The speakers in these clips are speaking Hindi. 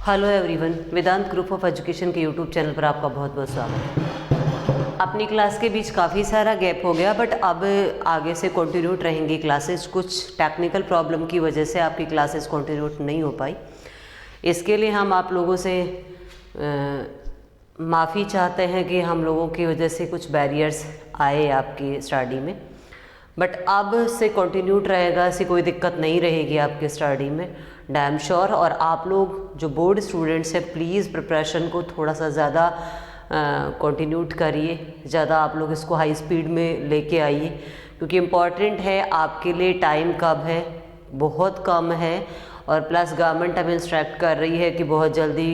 Hello everyone, Vedant group of education के यूट्यूब चैनल पर आपका बहुत बहुत स्वागत है। अपनी क्लास के बीच काफ़ी सारा गैप हो गया, बट अब आगे से कंटिन्यूट रहेंगी क्लासेस। कुछ टेक्निकल प्रॉब्लम की वजह से आपकी क्लासेस कंटिन्यूट नहीं हो पाई। इसके लिए हम आप लोगों से माफ़ी चाहते हैं कि हम लोगों की वजह से कुछ बैरियर्स आए आपकी स्टडी में, बट अब से कंटिन्यूट रहेगा, ऐसी कोई दिक्कत नहीं रहेगी आपके स्टडी में, डैम श्योर। और आप लोग जो बोर्ड स्टूडेंट्स हैं, प्लीज़ प्रिपरेशन को थोड़ा सा ज़्यादा कंटिन्यूट करिए, ज़्यादा आप लोग इसको हाई स्पीड में लेके आइए, क्योंकि इम्पॉर्टेंट है आपके लिए। टाइम कब है, बहुत कम है, और प्लस गवर्नमेंट हमें इंस्ट्रक्ट कर रही है कि बहुत जल्दी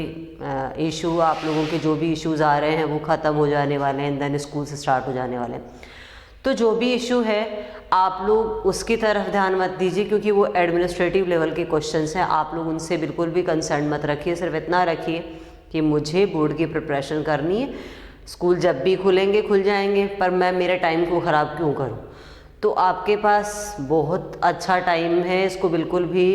इशू, आप लोगों के जो भी इश्यूज़ आ रहे हैं वो ख़त्म हो जाने वाले हैं, देन स्कूल से स्टार्ट हो जाने वाले हैं। तो जो भी इशू है आप लोग उसकी तरफ ध्यान मत दीजिए, क्योंकि वो एडमिनिस्ट्रेटिव लेवल के क्वेश्चंस हैं। आप लोग उनसे बिल्कुल भी कंसर्न मत रखिए। सिर्फ इतना रखिए कि मुझे बोर्ड की प्रिपरेशन करनी है, स्कूल जब भी खुलेंगे खुल जाएंगे, पर मैं मेरे टाइम को ख़राब क्यों करूं। तो आपके पास बहुत अच्छा टाइम है, इसको बिल्कुल भी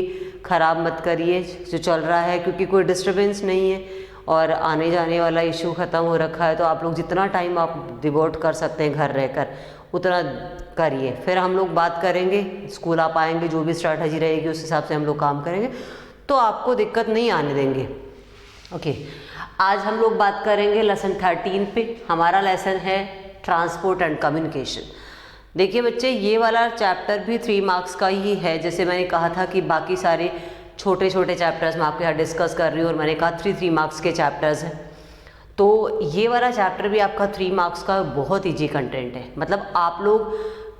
ख़राब मत करिए जो चल रहा है, क्योंकि कोई डिस्टर्बेंस नहीं है और आने जाने वाला इशू ख़त्म हो रखा है। तो आप लोग जितना टाइम आप डिवोट कर सकते हैं घर रहकर उतना करिए। फिर हम लोग बात करेंगे, स्कूल आप आएंगे, जो भी स्ट्रैटेजी रहेगी उस हिसाब से हम लोग काम करेंगे, तो आपको दिक्कत नहीं आने देंगे। ओके, आज हम लोग बात करेंगे लेसन 13 पे। हमारा लेसन है ट्रांसपोर्ट एंड कम्युनिकेशन। देखिए बच्चे, ये वाला चैप्टर भी 3 मार्क्स का ही है। जैसे मैंने कहा था कि बाकी सारे छोटे छोटे चैप्टर्स मैं आपके यहाँ डिस्कस कर रही हूँ, और मैंने कहा 3 मार्क्स के चैप्टर्स हैं। तो ये वाला चैप्टर भी आपका 3 मार्क्स का बहुत ईजी कंटेंट है। मतलब आप लोग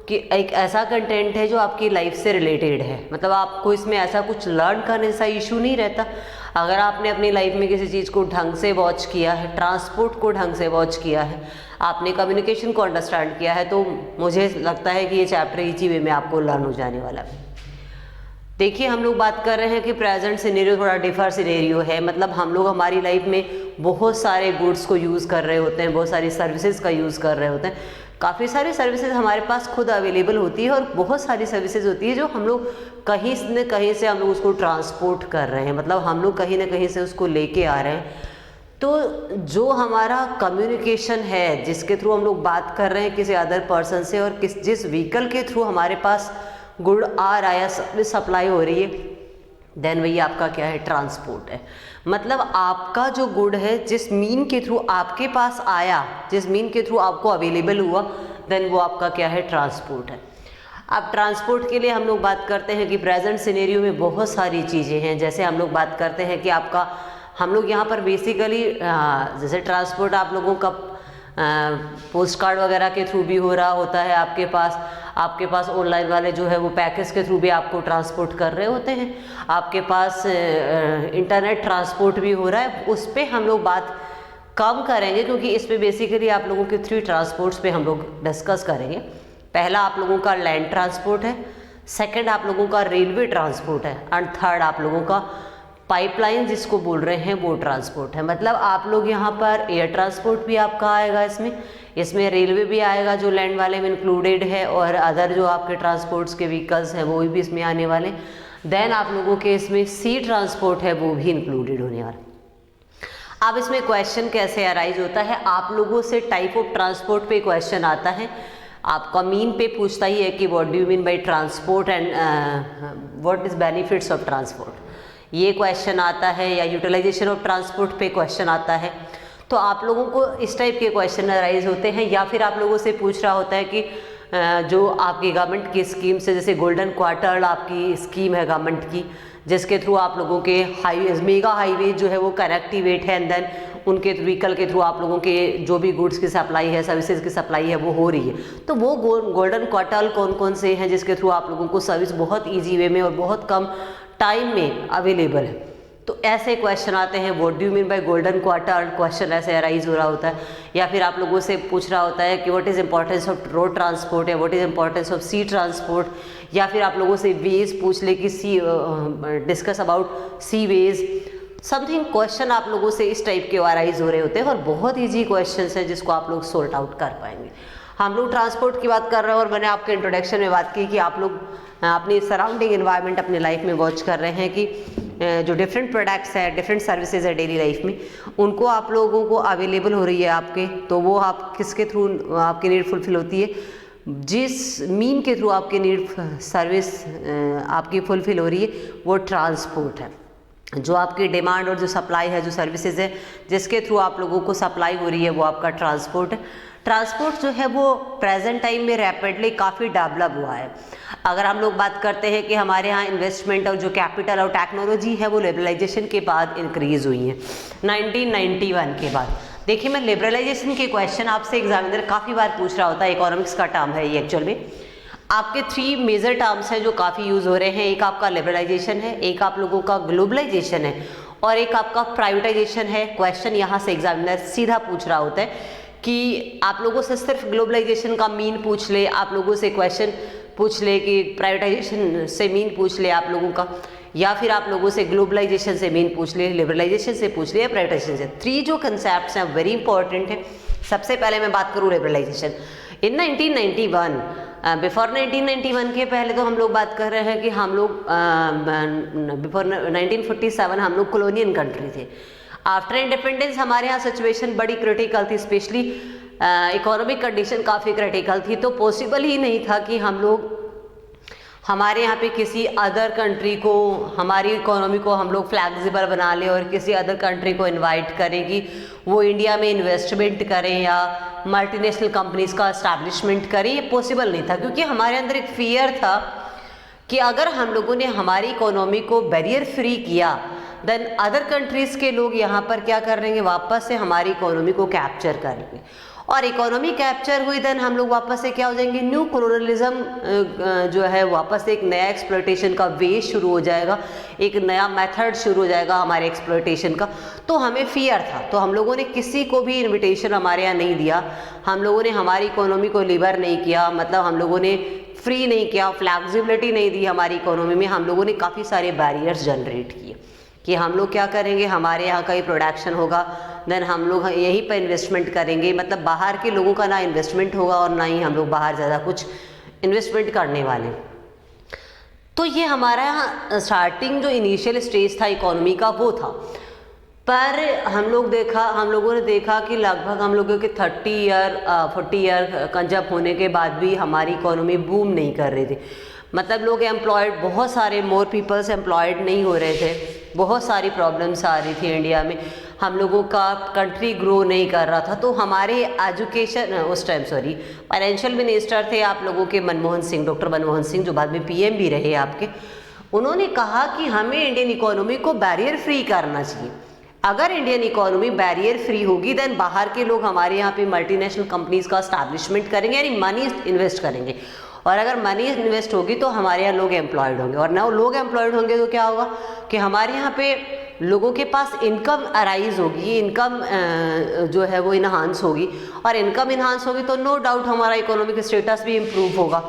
कि एक ऐसा कंटेंट है जो आपकी लाइफ से रिलेटेड है। मतलब आपको इसमें ऐसा कुछ लर्न करने जैसा इशू नहीं रहता। अगर आपने अपनी लाइफ में किसी चीज़ को ढंग से वॉच किया है, ट्रांसपोर्ट को ढंग से वॉच किया है, आपने कम्युनिकेशन को अंडरस्टैंड किया है, तो मुझे लगता है कि ये चैप्टर इजी वे में आपको लर्न हो जाने वाला है। देखिए, हम लोग बात कर रहे हैं कि प्रेजेंट सिनेरियो थोड़ा डिफर सिनेरियो है। मतलब हम लोग हमारी लाइफ में बहुत सारे गुड्स को यूज़ कर रहे होते हैं, बहुत सारी सर्विसेज का यूज़ कर रहे होते हैं। काफ़ी सारी सर्विसेज हमारे पास खुद अवेलेबल होती है, और बहुत सारी सर्विसेज होती है जो हम लोग कहीं न कहीं से हम लोग उसको ट्रांसपोर्ट कर रहे हैं, मतलब हम लोग कहीं ना कहीं से उसको लेके आ रहे हैं। तो जो हमारा कम्युनिकेशन है, जिसके थ्रू हम लोग बात कर रहे हैं किसी अदर पर्सन से, और जिस व्हीकल के थ्रू हमारे पास गुड आ रहा है, सर्विस सप्लाई हो रही है, देन वही आपका क्या है, ट्रांसपोर्ट है। मतलब आपका जो गुड है, जिस मीन के थ्रू आपके पास आया, जिस मीन के थ्रू आपको अवेलेबल हुआ, देन वो आपका क्या है, ट्रांसपोर्ट है। अब ट्रांसपोर्ट के लिए हम लोग बात करते हैं कि प्रेजेंट सिनेरियो में बहुत सारी चीज़ें हैं। जैसे हम लोग बात करते हैं कि आपका, हम लोग यहाँ पर बेसिकली जैसे ट्रांसपोर्ट आप लोगों का पोस्ट कार्ड वगैरह के थ्रू भी हो रहा होता है। आपके पास ऑनलाइन वाले जो है वो पैकेज के थ्रू भी आपको ट्रांसपोर्ट कर रहे होते हैं। आपके पास इंटरनेट ट्रांसपोर्ट भी हो रहा है। उस पर हम लोग बात कम करेंगे, क्योंकि इस पे बेसिकली आप लोगों के 3 ट्रांसपोर्ट्स पे हम लोग डिस्कस करेंगे। पहला आप लोगों का लैंड ट्रांसपोर्ट है, सेकंड आप लोगों का रेलवे ट्रांसपोर्ट है, एंड थर्ड आप लोगों का पाइपलाइन जिसको बोल रहे हैं वो ट्रांसपोर्ट है। मतलब आप लोग यहाँ पर एयर ट्रांसपोर्ट भी आपका आएगा, इसमें रेलवे भी आएगा जो लैंड वाले में इंक्लूडेड है, और अदर जो आपके ट्रांसपोर्ट्स के व्हीकल्स हैं वो भी इसमें आने वाले। देन आप लोगों के इसमें सी ट्रांसपोर्ट है, वो भी इंक्लूडेड होने वाला। अब इसमें क्वेश्चन कैसे अराइज होता है, आप लोगों से टाइप ऑफ ट्रांसपोर्ट पे क्वेश्चन आता है। आपका मीन पे पूछता ही है कि what do you mean by transport and what is benefits of transport, ये क्वेश्चन आता है। या यूटिलाइजेशन ऑफ ट्रांसपोर्ट पे क्वेश्चन आता है। तो आप लोगों को इस टाइप के क्वेश्चन अराइज होते हैं। या फिर आप लोगों से पूछ रहा होता है कि जो आपकी गवर्नमेंट की स्कीम से, जैसे गोल्डन क्वार्टर आपकी स्कीम है गवर्नमेंट की, जिसके थ्रू आप लोगों के हाईवेज, मेगा हाईवे जो है वो कनेक्टिवेट है, एंड देन उनके व्हीकल के थ्रू आप लोगों के जो भी गुड्स की सप्लाई है, सर्विसेज की सप्लाई है, वो हो रही है। तो वो गोल्डन क्वार्टर कौन कौन से हैं जिसके थ्रू आप लोगों को सर्विस बहुत ईजी वे में और बहुत कम टाइम में अवेलेबल है। तो ऐसे क्वेश्चन आते हैं, what do you mean by golden quarter, question ऐसे अराइज हो रहा होता है। या फिर आप लोगों से पूछ रहा होता है कि what is importance of road transport, या what is importance of sea transport. या फिर आप लोगों से वेज पूछ ले कि discuss about sea ways, something question आप लोगों से इस टाइप के अराइज हो रहे होते हैं, और बहुत ईजी क्वेश्चन हैं जिसको आप लोग सॉर्ट आउट कर पाएंगे। हम लोग ट्रांसपोर्ट की बात कर रहे हैं, और मैंने आपके इंट्रोडक्शन में बात की कि आप लोग अपनी सराउंडिंग एनवायरनमेंट अपनी लाइफ में वॉच कर रहे हैं कि जो डिफरेंट प्रोडक्ट्स है, डिफरेंट सर्विसेज है डेली लाइफ में, उनको आप लोगों को अवेलेबल हो रही है आपके, तो वो आप किसके थ्रू आपकी नीड फुलफिल होती है, जिस मीन के थ्रू आपकी नीड सर्विस आपकी फुलफिल हो रही है वो ट्रांसपोर्ट है। जो आपकी डिमांड और जो सप्लाई है, जो सर्विसेज है जिसके थ्रू आप लोगों को सप्लाई हो रही है, वो आपका ट्रांसपोर्ट है। ट्रांसपोर्ट जो है वो प्रेजेंट टाइम में रैपिडली काफ़ी डेवलप हुआ है। अगर हम लोग बात करते हैं कि हमारे यहाँ इन्वेस्टमेंट और जो कैपिटल और टेक्नोलॉजी है वो लिबरलाइजेशन के बाद इंक्रीज़ हुई है 1991 के बाद। देखिए, मैं लिबरलाइजेशन के क्वेश्चन आपसे एग्जामिनर काफ़ी बार पूछ रहा होता है, इकोनॉमिक्स का टर्म है ये एक्चुअल में। आपके 3 मेजर टर्म्स हैं जो काफ़ी यूज़ हो रहे हैं। एक आपका लिबरलाइजेशन है, एक आप लोगों का ग्लोबलाइजेशन है और एक आपका प्राइवेटाइजेशन है। क्वेश्चन यहाँ से एग्जामिनर सीधा पूछ रहा होता है कि आप लोगों से सिर्फ ग्लोबलाइजेशन का मीन पूछ ले, आप लोगों से क्वेश्चन पूछ ले कि प्राइवेटाइजेशन से मीन पूछ ले आप लोगों का, या फिर आप लोगों से ग्लोबलाइजेशन से मीन पूछ ले, लिबरलाइजेशन से पूछ ले या प्राइवेटाइजेशन से। 3 जो कंसेप्ट्स हैं वेरी इंपॉर्टेंट है। सबसे पहले मैं बात करूँ लिबरलाइजेशन इन 1991। बिफोर 1991 के पहले तो हम लोग बात कर रहे हैं कि हम लोग बिफोर 1947 हम लोग कॉलोनियल कंट्री थे। आफ्टर इंडिपेंडेंस हमारे यहाँ सिचुएशन बड़ी क्रिटिकल थी, स्पेशली इकोनॉमिक कंडीशन काफ़ी क्रिटिकल थी। तो पॉसिबल ही नहीं था कि हम लोग हमारे यहाँ पे किसी अदर कंट्री को, हमारी इकोनॉमी को हम लोग फ्लैक्सिबल बना लें और किसी अदर कंट्री को इनवाइट करें कि वो इंडिया में इन्वेस्टमेंट करें या मल्टीनेशनल कंपनीज का एस्टैब्लिशमेंट करें। ये पॉसिबल नहीं था क्योंकि हमारे अंदर एक फियर था कि अगर हम लोगों ने हमारी इकोनॉमी को बैरियर फ्री किया देन अदर कंट्रीज़ के लोग यहाँ पर क्या कर लेंगे, वापस से हमारी इकोनॉमी को कैप्चर कर लेंगे। और इकोनॉमी कैप्चर हुई देन हम लोग वापस से क्या हो जाएंगे, न्यू कॉलोनियलिज्म जो है वापस से एक नया एक्सप्लॉयटेशन का वे शुरू हो जाएगा, एक नया मेथड शुरू हो जाएगा हमारे एक्सप्लॉयटेशन का। तो हमें फियर था, तो हम लोगों ने किसी को भी इनविटेशन हमारे यहाँ नहीं दिया, हम लोगों ने हमारी इकोनॉमी को लिबर नहीं किया, मतलब हम लोगों ने फ्री नहीं किया, फ्लैक्सिबिलिटी नहीं दी हमारी इकोनॉमी में। हम लोगों ने काफ़ी सारे बैरियर्स जनरेट किए कि हम लोग क्या करेंगे, हमारे यहाँ का ही प्रोडक्शन होगा देन हम लोग यहीं पर इन्वेस्टमेंट करेंगे, मतलब बाहर के लोगों का ना इन्वेस्टमेंट होगा और ना ही हम लोग बाहर ज़्यादा कुछ इन्वेस्टमेंट करने वाले। तो ये हमारा यहाँ स्टार्टिंग जो इनिशियल स्टेज था इकोनॉमी का वो था। पर हम लोगों ने देखा कि लगभग हम लोगों के 40 ईयर कंजप होने के बाद भी हमारी इकोनॉमी बूम नहीं कर रही थी। मतलब लोग एम्प्लॉयड, बहुत सारे मोर पीपल्स एम्प्लॉयड नहीं हो रहे थे, बहुत सारी प्रॉब्लम्स आ रही थी इंडिया में, हम लोगों का कंट्री ग्रो नहीं कर रहा था। तो हमारे एजुकेशन उस टाइम फाइनेंशियल मिनिस्टर थे आप लोगों के मनमोहन सिंह, डॉक्टर मनमोहन सिंह, जो बाद में पीएम भी रहे आपके। उन्होंने कहा कि हमें इंडियन इकोनॉमी को बैरियर फ्री करना चाहिए। अगर इंडियन इकोनॉमी बैरियर फ्री होगी देन बाहर के लोग हमारे यहाँ पे मल्टीनेशनल कंपनीज का एस्टैब्लिशमेंट करेंगे, यानी मनी इन्वेस्ट करेंगे। और अगर मनी इन्वेस्ट होगी तो हमारे यहाँ लोग एम्प्लॉयड होंगे, और ना लोग एम्प्लॉयड होंगे तो क्या होगा कि हमारे यहाँ पे लोगों के पास इनकम अराइज होगी, इनकम जो है वो इन्हांस होगी, और इनकम इन्हांस होगी तो नो डाउट हमारा इकोनॉमिक स्टेटस भी इम्प्रूव होगा।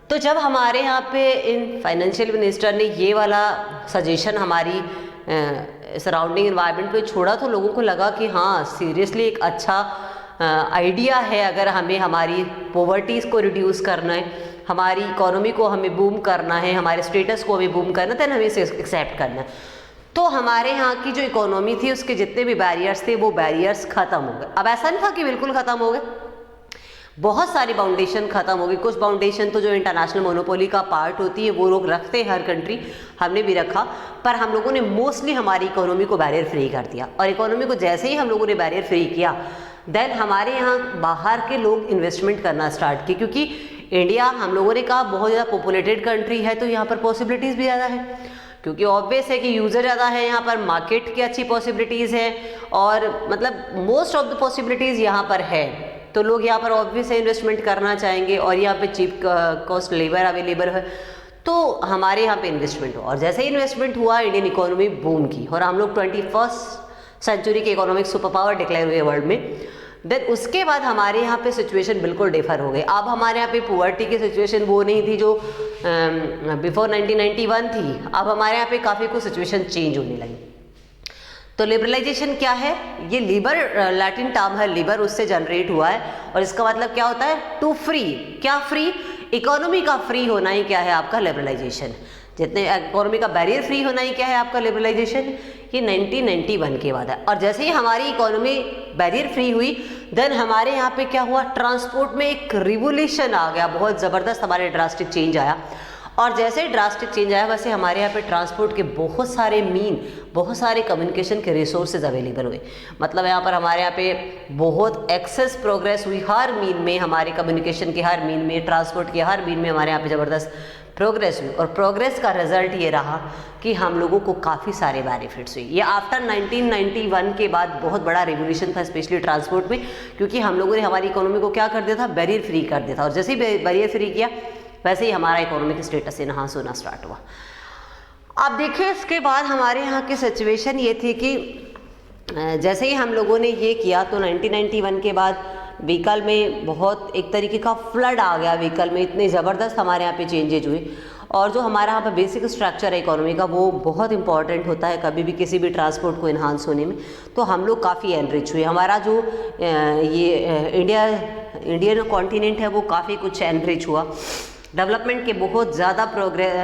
तो जब हमारे यहाँ पे इन फाइनेंशियल मिनिस्टर ने ये वाला सजेशन हमारी सराउंडिंग इन्वायरमेंट पे छोड़ा तो लोगों को लगा कि हाँ सीरियसली एक अच्छा आइडिया है। अगर हमें हमारी पॉवर्टीज़ को रिड्यूस करना है, हमारी इकोनॉमी को हमें बूम करना है, हमारे स्टेटस को हमें बूम करना है, तो हमें इसे एक्सेप्ट करना है। तो हमारे यहाँ की जो इकोनॉमी थी उसके जितने भी बैरियर्स थे वो बैरियर्स ख़त्म हो गए। अब ऐसा नहीं था कि बिल्कुल ख़त्म हो गए, बहुत सारी बाउंडेशन ख़त्म हो गई। कुछ बाउंडेशन तो जो इंटरनेशनल मोनोपोली का पार्ट होती है वो लोग रखते हैं, हर कंट्री, हमने भी रखा, पर हम लोगों ने मोस्टली हमारी इकोनॉमी को बैरियर फ्री कर दिया। और इकोनॉमी को जैसे ही हम लोगों ने बैरियर फ्री किया देन हमारे यहाँ बाहर के लोग इन्वेस्टमेंट करना स्टार्ट किए, क्योंकि इंडिया हम लोगों ने कहा बहुत ज़्यादा पॉपुलेटेड कंट्री है, तो यहाँ पर पॉसिबिलिटीज़ भी ज़्यादा है, क्योंकि ऑब्वियस है कि यूज़र ज़्यादा है, यहाँ पर मार्केट की अच्छी पॉसिबिलिटीज़ है, और मतलब मोस्ट ऑफ द पॉसिबिलिटीज़ यहाँ पर है। तो लोग यहाँ पर ऑब्वियस है इन्वेस्टमेंट करना चाहेंगे, और यहाँ पे चीप कॉस्ट लेबर अवेलेबल है, तो हमारे यहाँ पे इन्वेस्टमेंट हुआ। और जैसे ही इन्वेस्टमेंट हुआ इंडियन इकोनॉमी बूम की, और हम लोग 21st सेंचुरी के इकोनॉमिक सुपर पावर डिक्लेयर हुए वर्ल्ड में। देन उसके बाद हमारे यहाँ पे सिचुएशन बिल्कुल डिफर हो गई। अब हमारे यहाँ पे पुअर्टी की सिचुएशन वो नहीं थी जो बिफोर 1991 थी, अब हमारे यहाँ पे काफ़ी कुछ सिचुएशन चेंज होने लगी। तो लिबरलाइजेशन क्या है, ये लिबर लैटिन टर्म है, लिबर उससे जनरेट हुआ है, और इसका मतलब क्या होता है, टू फ्री। क्या फ्री, इकोनॉमी का फ्री होना ही क्या है आपका लिबरलाइजेशन। जितने इकोनॉमी का बैरियर फ्री होना ही क्या है आपका लिबरलाइजेशन, ये 1991 के बाद है। और जैसे ही हमारी इकोनॉमी बैरियर फ्री हुई, देन हमारे यहाँ पे क्या हुआ, ट्रांसपोर्ट में एक रिवोल्यूशन आ गया, बहुत ज़बरदस्त हमारे ड्रास्टिक चेंज आया। और जैसे ही ड्रास्टिक चेंज आया वैसे हमारे यहाँ पे ट्रांसपोर्ट के बहुत सारे बहुत सारे कम्युनिकेशन के रिसोर्सेज अवेलेबल हुए। मतलब यहाँ पर हमारे यहाँ पे बहुत एक्सेस प्रोग्रेस हुई, हर मीन में हमारे कम्युनिकेशन के हर मीन में, ट्रांसपोर्ट के हर मीन में हमारे यहाँ पे ज़बरदस्त प्रोग्रेस हुई। और प्रोग्रेस का रिजल्ट ये रहा कि हम लोगों को काफ़ी सारे बेनिफिट्स हुए। ये आफ्टर 1991 के बाद बहुत बड़ा रिवोल्यूशन था स्पेशली ट्रांसपोर्ट में, क्योंकि हम लोगों ने हमारी इकोनॉमी को क्या कर दिया था, बैरियर फ्री कर दिया था। और जैसे ही बैरियर फ्री किया वैसे ही हमारा इकोनॉमिक स्टेटस इनहांस होना स्टार्ट हुआ। अब देखिए इसके बाद हमारे यहाँ की सिचुएशन ये थी कि जैसे ही हम लोगों ने ये किया तो 1991 के बाद व्हीकल में बहुत एक तरीके का फ्लड आ गया। व्हीकल में इतने ज़बरदस्त हमारे यहाँ पे चेंजेज हुए। और जो हमारा यहाँ पर बेसिक स्ट्रक्चर है इकोनॉमी का, वो बहुत इंपॉर्टेंट होता है कभी भी किसी भी ट्रांसपोर्ट को इन्हांस होने में। तो हम लोग काफ़ी एनरिच हुए। हमारा जो ये इंडियन कॉन्टिनेंट है वो काफ़ी कुछ एनरिच हुआ। डेवलपमेंट के बहुत ज़्यादा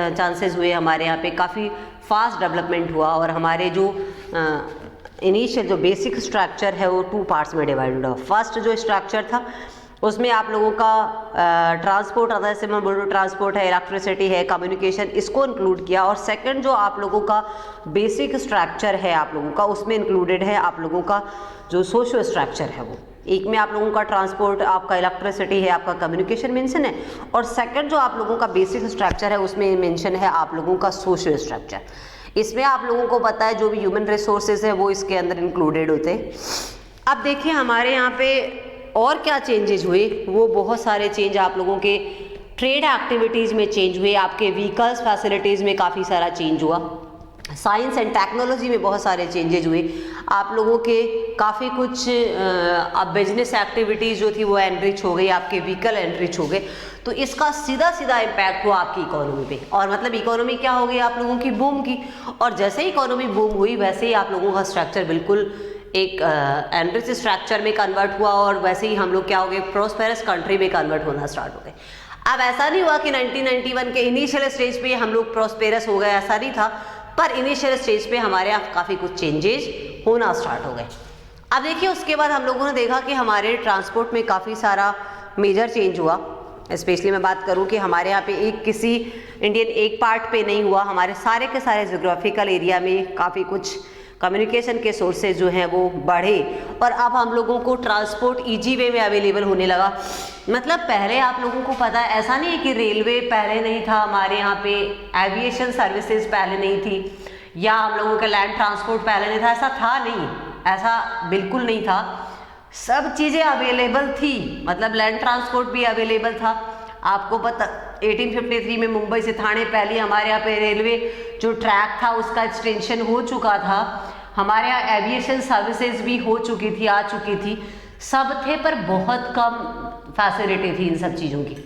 चांसेस हुए हमारे यहाँ पे, काफ़ी फास्ट डेवलपमेंट हुआ। और हमारे जो इनिशियल जो बेसिक स्ट्रक्चर है वो 2 पार्ट्स में डिवाइडेड हुआ। फर्स्ट जो स्ट्रक्चर था उसमें आप लोगों का ट्रांसपोर्ट आता है, जैसे मैं बोल रहा हूँ ट्रांसपोर्ट है, इलेक्ट्रिसिटी है, कम्युनिकेशन, इसको इंक्लूड किया। और सेकंड जो आप लोगों का बेसिक स्ट्रक्चर है आप लोगों का, उसमें इंक्लूडेड है आप लोगों का जो सोशल स्ट्रक्चर है वो। एक में आप लोगों का ट्रांसपोर्ट, आपका इलेक्ट्रिसिटी है, आपका कम्युनिकेशन मेंशन है। और सेकंड जो आप लोगों का बेसिक स्ट्रक्चर है उसमें मेंशन है आप लोगों का सोशल स्ट्रक्चर। इसमें आप लोगों को पता है जो भी ह्यूमन रिसोर्सेज है वो इसके अंदर इंक्लूडेड होते हैं। अब देखिए हमारे यहाँ पे और क्या चेंजेस हुए, वो बहुत सारे चेंज आप लोगों के ट्रेड एक्टिविटीज़ में चेंज हुए, आपके व्हीकल्स फैसिलिटीज़ में काफ़ी सारा चेंज हुआ, साइंस एंड टेक्नोलॉजी में बहुत सारे चेंजेस हुए। आप लोगों के काफ़ी कुछ अब बिजनेस एक्टिविटीज़ जो थी वो एनरिच हो गई, आपके व्हीकल एनरिच हो गए। तो इसका सीधा सीधा इम्पैक्ट हुआ आपकी इकोनॉमी पे। और मतलब इकोनॉमी क्या हो गई आप लोगों की, बूम की। और जैसे ही इकोनॉमी बूम हुई वैसे ही आप लोगों का स्ट्रक्चर बिल्कुल एक एनरिच स्ट्रक्चर में कन्वर्ट हुआ। और वैसे ही हम लोग क्या हो गए, प्रोस्पेरस कंट्री में कन्वर्ट होना स्टार्ट हो गए। अब ऐसा नहीं हुआ कि 1991 के इनिशियल स्टेज पे हम लोग प्रोस्पेरस हो गए, ऐसा नहीं था। पर इनिशियल स्टेज पे हमारे यहाँ काफ़ी कुछ चेंजेस होना स्टार्ट हो गए। अब देखिए उसके बाद हम लोगों ने देखा कि हमारे ट्रांसपोर्ट में काफ़ी सारा मेजर चेंज हुआ। स्पेशली मैं बात करूं कि हमारे यहाँ पे एक किसी इंडियन एक पार्ट पे नहीं हुआ, हमारे सारे के सारे जोग्राफिकल एरिया में काफ़ी कुछ कम्युनिकेशन के सोर्सेज जो हैं वो बढ़े। और अब हम लोगों को ट्रांसपोर्ट ईजी वे में अवेलेबल होने लगा। मतलब पहले आप लोगों को पता है, ऐसा नहीं है कि रेलवे पहले नहीं था हमारे यहाँ पे, एविएशन सर्विसेज पहले नहीं थी, या हम लोगों का लैंड ट्रांसपोर्ट पहले नहीं था, ऐसा था नहीं, ऐसा बिल्कुल नहीं था। सब चीज़ें अवेलेबल थी। मतलब लैंड ट्रांसपोर्ट भी अवेलेबल था। आपको पता 1853 में मुंबई से थाने पहले हमारे यहाँ पे रेलवे जो ट्रैक था उसका एक्सटेंशन हो चुका था। हमारे यहाँ एविएशन सर्विसेज भी हो चुकी थी, आ चुकी थी, सब थे, पर बहुत कम फैसिलिटी थी इन सब चीज़ों की।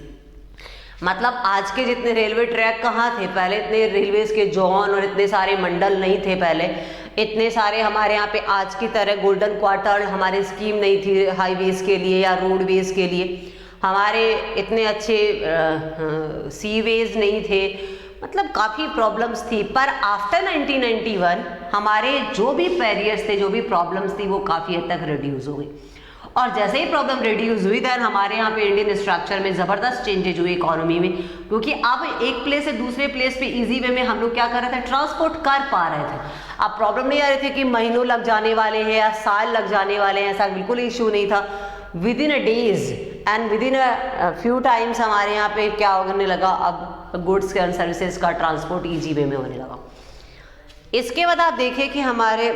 मतलब आज के जितने रेलवे ट्रैक कहाँ थे पहले, इतने रेलवेज के जोन और इतने सारे मंडल नहीं थे पहले, इतने सारे हमारे यहाँ पे आज की तरह गोल्डन क्वार्टर हमारी स्कीम नहीं थी हाईवेज के लिए या रोडवेज के लिए, हमारे इतने अच्छे सीवेज नहीं थे। मतलब काफ़ी प्रॉब्लम्स थी। पर आफ्टर 1991 हमारे जो भी बैरियर्स थे, जो भी प्रॉब्लम्स थी, वो काफ़ी हद तक रिड्यूस हो गई। और जैसे ही प्रॉब्लम रिड्यूस हुई देन हमारे यहाँ पे इंडियन स्ट्रक्चर में ज़बरदस्त चेंजेज हुए इकोनॉमी में, क्योंकि अब एक प्लेस से दूसरे प्लेस पे इजी वे में हम लोग क्या कर रहे थे, ट्रांसपोर्ट कर पा रहे थे। अब प्रॉब्लम नहीं आ रही थी कि महीनों लग जाने वाले हैं या साल लग जाने वाले हैं, ऐसा बिल्कुल इशू नहीं था। With in a days and with in a few times हमारे यहाँ पे क्या होने लगा, अब गुड्स एंड सर्विसेज का ट्रांसपोर्ट ईजी वे में होने लगा। इसके बाद आप देखिए कि हमारे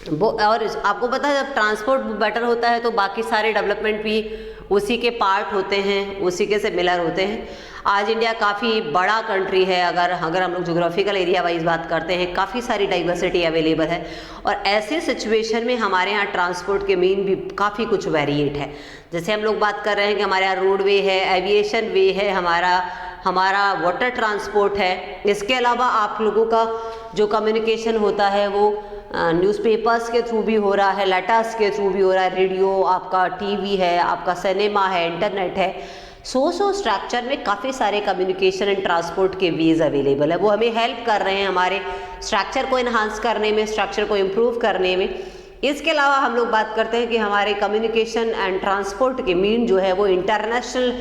और आपको पता है जब ट्रांसपोर्ट बेटर होता है तो बाकी सारे डेवलपमेंट भी उसी के पार्ट होते हैं, उसी के सिमिलर होते हैं। आज इंडिया काफ़ी बड़ा कंट्री है। अगर हम लोग जोग्राफिकल एरिया वाइज बात करते हैं, काफ़ी सारी डाइवर्सिटी अवेलेबल है। और ऐसे सिचुएशन में हमारे यहाँ ट्रांसपोर्ट के मीन भी काफ़ी कुछ वेरिएट है। जैसे हम लोग बात कर रहे हैं कि हमारे यहाँ रोडवे है, एविएशन वे है, हमारा वाटर ट्रांसपोर्ट है। इसके अलावा आप लोगों का जो कम्युनिकेशन होता है वो न्यूज़पेपर्स के थ्रू भी हो रहा है, लेटर्स के थ्रू भी हो रहा है, रेडियो, आपका टीवी है, आपका सिनेमा है, इंटरनेट है। सोशो स्ट्रक्चर में काफ़ी सारे कम्युनिकेशन एंड ट्रांसपोर्ट के वेज अवेलेबल है, वो हमें हेल्प कर रहे हैं हमारे स्ट्रक्चर को इन्हांस करने में, स्ट्रक्चर को इम्प्रूव करने में। इसके अलावा हम लोग बात करते हैं कि हमारे कम्युनिकेशन एंड ट्रांसपोर्ट के मीन जो है वो इंटरनेशनल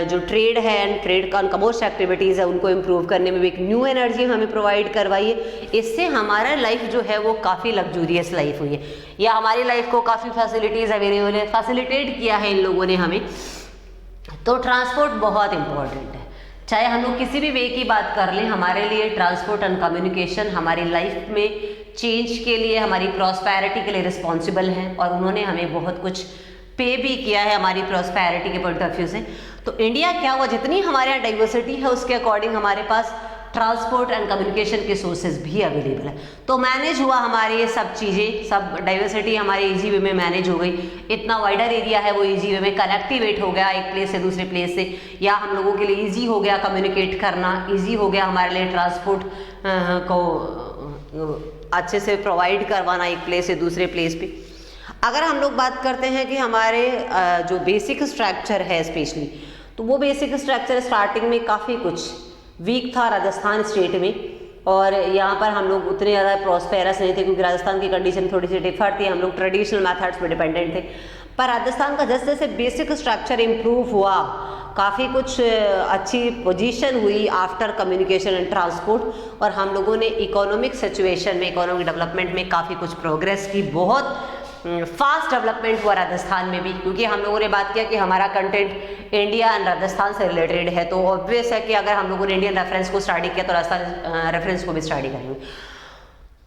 जो ट्रेड है एंड ट्रेड का कमर्शियल एक्टिविटीज़ है उनको इम्प्रूव करने में भी एक न्यू एनर्जी हमें प्रोवाइड करवाई है। इससे हमारा लाइफ जो है वो काफ़ी लग्जूरियस लाइफ हुई है, या हमारी लाइफ को काफ़ी फैसिलिटीज़ अवेलेबल है, फैसिलिटेट किया है इन लोगों ने हमें। तो ट्रांसपोर्ट बहुत इंपॉर्टेंट है, चाहे हम लोग किसी भी वे की बात कर लें, हमारे लिए ट्रांसपोर्ट एंड कम्युनिकेशन हमारी लाइफ में चेंज के लिए, हमारी प्रॉस्पेरिटी के लिए रिस्पॉन्सिबल हैं, और उन्होंने हमें बहुत कुछ पे भी किया है हमारी प्रॉस्पेरिटी के पॉइंट ऑफ व्यू से। तो इंडिया क्या हुआ, जितनी हमारे यहाँ डाइवर्सिटी है उसके अकॉर्डिंग हमारे पास ट्रांसपोर्ट एंड कम्युनिकेशन के सोर्सेज भी अवेलेबल है। तो मैनेज हुआ हमारे ये सब चीज़ें, सब डाइवर्सिटी हमारे इजी वे में मैनेज हो गई। इतना वाइडर एरिया है वो इजी वे में कनेक्टिवेट हो गया एक प्लेस से दूसरे प्लेस से, या हम लोगों के लिए इजी हो गया कम्युनिकेट करना, इजी हो गया हमारे लिए ट्रांसपोर्ट को अच्छे से प्रोवाइड करवाना एक प्लेस से दूसरे प्लेस पे। अगर हम लोग बात करते हैं कि हमारे जो बेसिक स्ट्रक्चर है स्पेशली, तो वो बेसिक स्ट्रक्चर स्टार्टिंग में काफ़ी कुछ वीक था राजस्थान स्टेट में, और यहाँ पर हम लोग उतने ज़्यादा प्रॉस्पेरस नहीं थे क्योंकि राजस्थान की कंडीशन थोड़ी सी डिफर थी, हम लोग ट्रेडिशनल मेथड्स पर डिपेंडेंट थे। पर राजस्थान का जैसे जैसे बेसिक स्ट्रक्चर इम्प्रूव हुआ, काफ़ी कुछ अच्छी पोजीशन हुई आफ्टर कम्युनिकेशन एंड ट्रांसपोर्ट, और हम लोगों ने इकोनॉमिक सिचुएशन में, इकोनॉमिक डेवलपमेंट में काफ़ी कुछ प्रोग्रेस की। बहुत फास्ट डेवलपमेंट हुआ राजस्थान में भी, क्योंकि हम लोगों ने बात किया कि हमारा कंटेंट इंडिया एंड राजस्थान से रिलेटेड है, तो ऑब्वियस है कि अगर हम लोगों ने इंडियन रेफरेंस को स्टडी किया तो राजस्थान रेफरेंस को भी स्टडी करेंगे।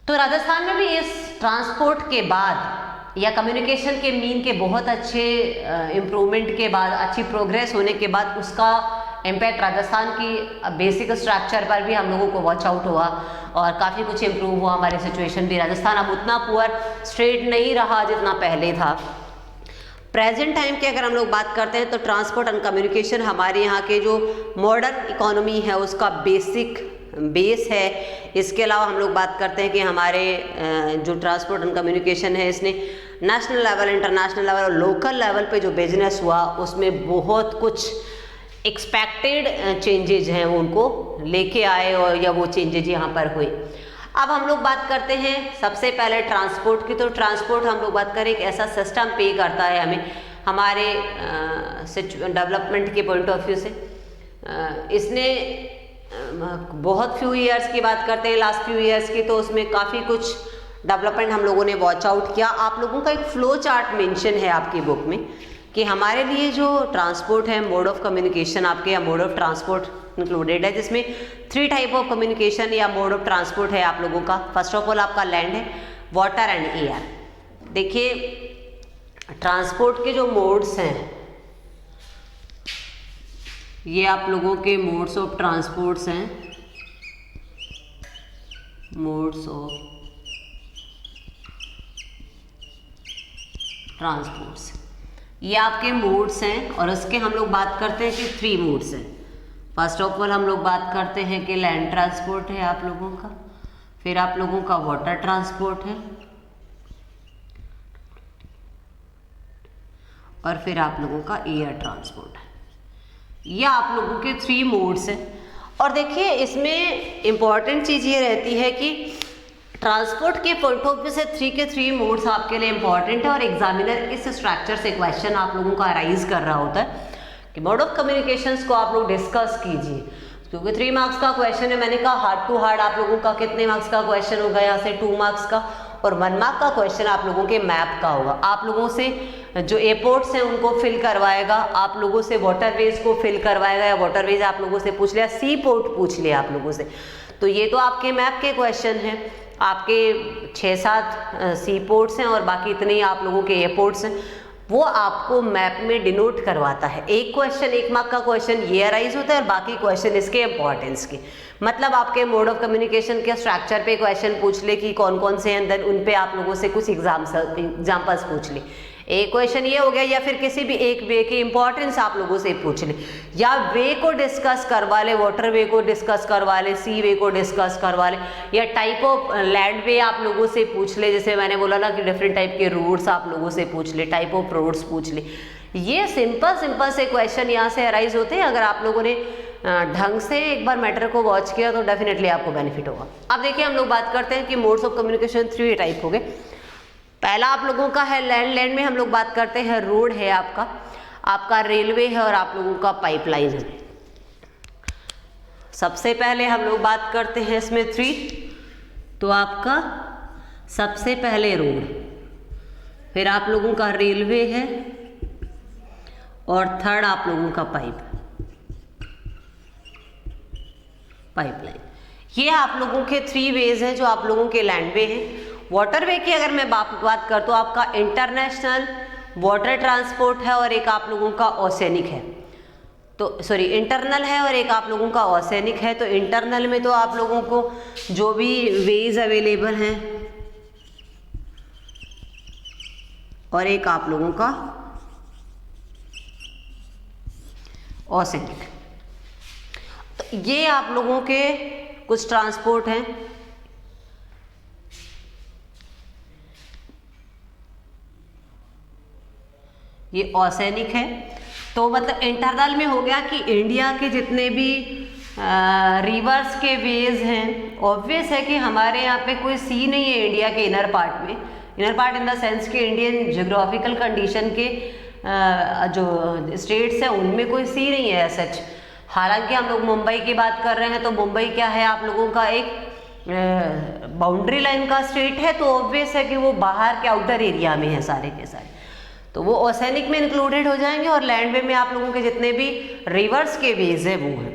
तो राजस्थान में भी इस ट्रांसपोर्ट के बाद या कम्युनिकेशन के मीन के बहुत अच्छे इम्प्रूवमेंट के बाद, अच्छी प्रोग्रेस होने के बाद, उसका इम्पैक्ट राजस्थान की बेसिक स्ट्रक्चर पर भी हम लोगों को वॉच आउट हुआ और काफ़ी कुछ इम्प्रूव हुआ हमारी सिचुएशन भी। राजस्थान अब उतना पुअर स्टेट नहीं रहा जितना पहले था। प्रेजेंट टाइम की अगर हम लोग बात करते हैं तो ट्रांसपोर्ट एंड कम्युनिकेशन हमारे यहाँ के जो मॉडर्न इकोनॉमी है उसका बेसिक बेस है। इसके अलावा हम लोग बात करते हैं कि हमारे जो ट्रांसपोर्ट एंड कम्युनिकेशन है, इसने नेशनल लेवल, इंटरनेशनल लेवल और लोकल लेवल पे जो बिजनेस हुआ उसमें बहुत कुछ एक्सपेक्टेड चेंजेज हैं वो उनको लेके आए, और या वो चेंजेज यहाँ पर हुए। अब हम लोग बात करते हैं सबसे पहले ट्रांसपोर्ट की। तो ट्रांसपोर्ट हम लोग बात करें एक ऐसा सिस्टम पे करता है हमें हमारे डेवलपमेंट के पॉइंट ऑफ व्यू से। इसने बहुत फ्यू ईयर्स की बात करते हैं, लास्ट फ्यू ईयर्स की, तो उसमें काफ़ी कुछ डेवलपमेंट हम लोगों ने वॉच आउट किया। आप लोगों का एक फ्लो चार्ट मेंशन है आपकी बुक में कि हमारे लिए जो ट्रांसपोर्ट है, मोड ऑफ कम्युनिकेशन आपके या मोड ऑफ ट्रांसपोर्ट इंक्लूडेड है, जिसमें 3 टाइप ऑफ कम्युनिकेशन या मोड ऑफ ट्रांसपोर्ट है आप लोगों का। फर्स्ट ऑफ ऑल आपका लैंड है, वाटर एंड एयर। देखिए ट्रांसपोर्ट के जो मोड्स हैं, ये आप लोगों के मोड्स ऑफ ट्रांसपोर्ट्स हैं, मोड्स ऑफ ट्रांसपोर्ट्स, ये आपके मोड्स हैं। और उसके हम लोग बात करते हैं कि 3 मोड्स हैं। फर्स्ट ऑफ ऑल हम लोग बात करते हैं कि लैंड ट्रांसपोर्ट है आप लोगों का, फिर आप लोगों का वाटर ट्रांसपोर्ट है, और फिर आप लोगों का एयर ट्रांसपोर्ट है। ये आप लोगों के 3 मोड्स हैं। और देखिए इसमें इम्पॉर्टेंट चीज़ ये रहती है कि ट्रांसपोर्ट के पॉइंट ऑफ व्यू से 3 के 3 मोड्स आपके लिए इंपॉर्टेंट है, और एग्जामिनर इस स्ट्रक्चर से क्वेश्चन आप लोगों का अराइज कर रहा होता है कि मोड ऑफ कम्युनिकेशंस को आप लोग डिस्कस कीजिए, क्योंकि 3 मार्क्स का क्वेश्चन है। मैंने कहा हार्ड टू हार्ड आप लोगों का कितने मार्क्स का क्वेश्चन होगा, यहाँ से 2 मार्क्स का, और 1 मार्क का क्वेश्चन आप लोगों के मैप का होगा। आप लोगों से जो एयरपोर्ट्स हैं उनको फिल करवाएगा, आप लोगों से वाटरवेज को फिल करवाएगा, या वाटरवेज आप लोगों से पूछ लिया, सी पोर्ट पूछ लिया आप लोगों से। तो ये तो आपके मैप के क्वेश्चन हैं। आपके 6-7 सी पोर्ट्स हैं और बाकी इतने ही आप लोगों के एयरपोर्ट्स हैं, वो आपको मैप में डिनोट करवाता है। एक क्वेश्चन 1 मार्क का क्वेश्चन ये अराइज होता है, और बाकी क्वेश्चन इसके इंपॉर्टेंस के, मतलब आपके मोड ऑफ कम्युनिकेशन के स्ट्रक्चर पे क्वेश्चन पूछ ले कि कौन कौन से हैं, देन उन पे आप लोगों से कुछ एग्जाम्पल्स पूछ ले। एक क्वेश्चन ये हो गया, या फिर किसी भी एक वे की इंपॉर्टेंस आप लोगों से पूछ ले, या वे को डिस्कस करवा ले, वाटर वे को डिस्कस करवा ले, सी वे को डिस्कस करवा ले, या टाइप ऑफ लैंड वे आप लोगों से पूछ ले। जैसे मैंने बोला ना कि डिफरेंट टाइप के रोड्स आप लोगों से पूछ ले, टाइप ऑफ रोड्स पूछ ले, ये सिंपल से क्वेश्चन यहाँ से अराइज होते हैं। अगर आप लोगों ने ढंग से एक बार मैटर को वॉच किया तो डेफिनेटली आपको बेनिफिट होगा। अब देखिए हम लोग बात करते हैं कि मोड्स ऑफ कम्युनिकेशन 3 टाइप हो गए। पहला आप लोगों का है लैंड। लैंड में हम लोग बात करते हैं रोड है आपका रेलवे है और आप लोगों का पाइपलाइन है। सबसे पहले हम लोग बात करते हैं इसमें 3, तो आपका सबसे पहले रोड, फिर आप लोगों का रेलवे है और थर्ड आप लोगों का पाइपलाइन। ये आप लोगों के 3 वेज हैं जो आप लोगों के लैंडवे हैं। वाटरवे की अगर मैं बात कर तो आपका इंटरनेशनल वाटर ट्रांसपोर्ट है और एक आप लोगों का ओसेनिक है, तो सॉरी इंटरनल है और एक आप लोगों का ओसेनिक है। तो इंटरनल में तो आप लोगों को जो भी वेज अवेलेबल हैं और एक आप लोगों का ओसेनिक, तो ये आप लोगों के कुछ ट्रांसपोर्ट हैं। ये ओसेनिक है, तो मतलब इंटरनल में हो गया कि इंडिया के जितने भी रिवर्स के वेज हैं, ऑब्वियस है कि हमारे यहाँ पे कोई सी नहीं है इंडिया के इनर पार्ट में। Inner part in the sense कि इंडियन ज्योग्राफिकल कंडीशन के जो स्टेट्स हैं उनमें कोई सी नहीं है सच। हालांकि हम लोग मुंबई की बात कर रहे हैं तो मुंबई क्या है आप लोगों का एक बाउंड्री लाइन का स्टेट है, तो ऑब्वियस है कि वो बाहर के आउटर एरिया में है सारे के सारे, तो वो ओसेनिक में इंक्लूडेड हो जाएंगे। और लैंडवे में आप लोगों के जितने भी रिवर्स के वेज है वो हैं।